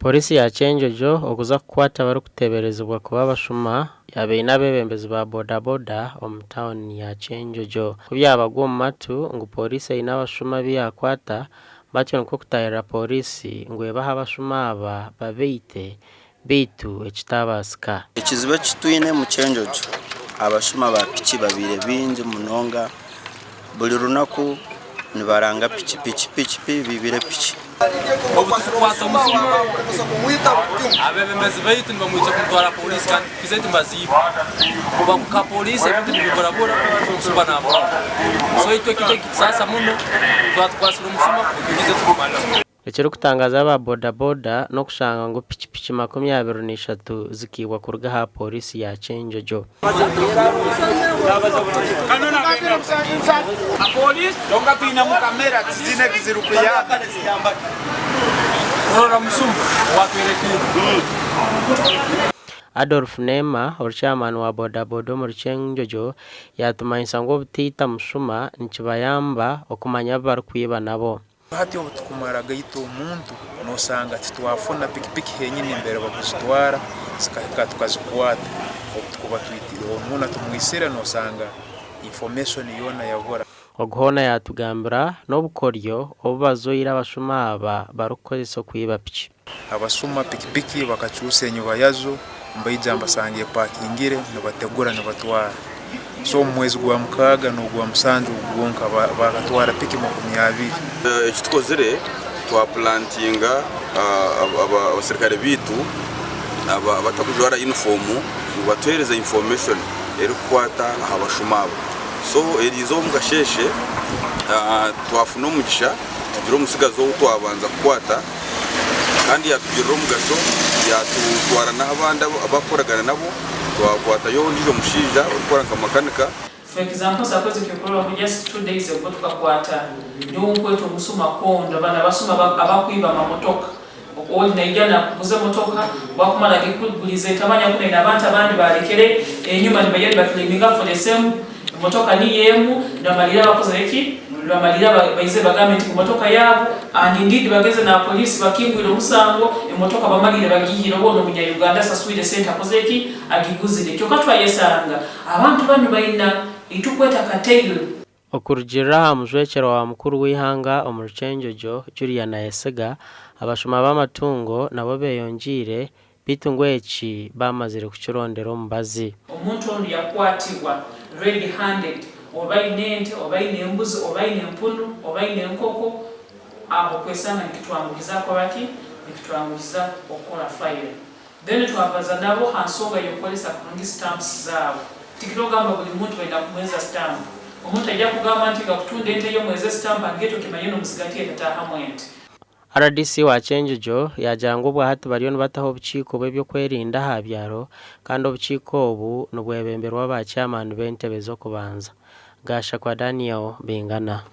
Pooriisi ya Kyenjojo okuza kukwata abarikuteeberezebwa kuba abashuma yabaine abebembezi ba bodaboda omu tawuni ya Kyenjojo. Kubyabagwa omu matu ngu pooriisi eine abashuma biyakwata batyo nikwo kutahirira pooriisi ngu ebaha abashuma aba babeite baitu ekitabaasika. Ekizibu ekitwine mu Kyenjojo abashuma ba piki babire bingi munonga, buli runaku nibaranga piki bibire piki. Obutukwata omusuma abebembezi baitu nibamwica kumutwara pooriisi kandi kizaitu mbaziiba kuba ka pooriisi ebintu nibiborabora omusuma nabura. So itwe kitwe kitusasa muno twatukwasira omusuma tugize tukumala. Ekirikutangaza aba bodaboda n'okushanga ngu piki 23 zikiibwa kuruga ha pooriisi ya Kyenjojo. Adolf Nema, chairman wa bodaboda mu Kyenjojo, yatumanyisa ngu obutiita mushuma nikibayamba okumanya barikwiba nabo. Hati obutukumara gaito omuntu nosanga titwafuna pikipiki henyine imbere bakuzitwara zikahika tukazikwata obutukuba twitire omuntu tumwisira nosanga information yona yabora. Oguhona yatugambira n'obukoryo obubazoira abashuma aba barukozesa kwiba piki. Abasuma pikipiki bakacyusa enyuba yazo mbaija mbasangiye parkingire nibategura nibatwara. So mwezi gwa mukaga n'ogwa musanju gwonka bakatwara piki 20. Ekitukozere twaplantinga abasirikare bitu batakujwara uniform batwereza information erikwata abashuma abo. So erizo mugasheshe twafuna omugisha tugira omusigazo twabanza kukwata kandi yatugira omugasho yatutwara n'abandi abakoragana nabo twakwata yo ndijo mushija ukora nka makanika. For example, suppose if you program just 2 days ago tukakwata ndumkwetu omusuma kondo bana basuma abakuiba amamotoka oli naijana kuguza motoka bakumala gikugulize tamanya kuna ina abantu abandi balekere enyuma nibayali bakiliminga for the same motoka ni yemu ndamalira bakoze iki ndamalira baize bagamenti ku motoka yabo and indeed bageze na police bakingwira omusango emotoka bamalire bagihira wono mu Uganda saswide center kozeki agiguzire cyo katwa yesanga abantu banu baina itukweta katelo okurujira mujwekero wa mukuru w'ihanga omu Kyenjojo Julia na Yesega abashuma b'amatungo nabo beyongire bitungo eki bamazire kukirondera omubazi. Omuntu ono yakwatibwa red handed obaine ente obaine embuzi obaine empunu obaine enkoko aho kwesanga nikitwanguliza koraki nikitwanguliza okola file then twabaza nabo hansonga yokolesa kurungi stamps zabo tikirogamba buli muntu baina kumweza stamp omuntu ajja kugamba nti gakutunde ente yo mweze stamp angeto kimanyeno musigati etataha mwente. RDC wa Kyenjojo yajangubwa hati bariyo nibataho obukiiko bw'ebyokwerinda ha byaro kandi obukiiko obu nibwebemberwa ba chairman b'entebe z'okubanza. Gasha kwa Daniel Bingana.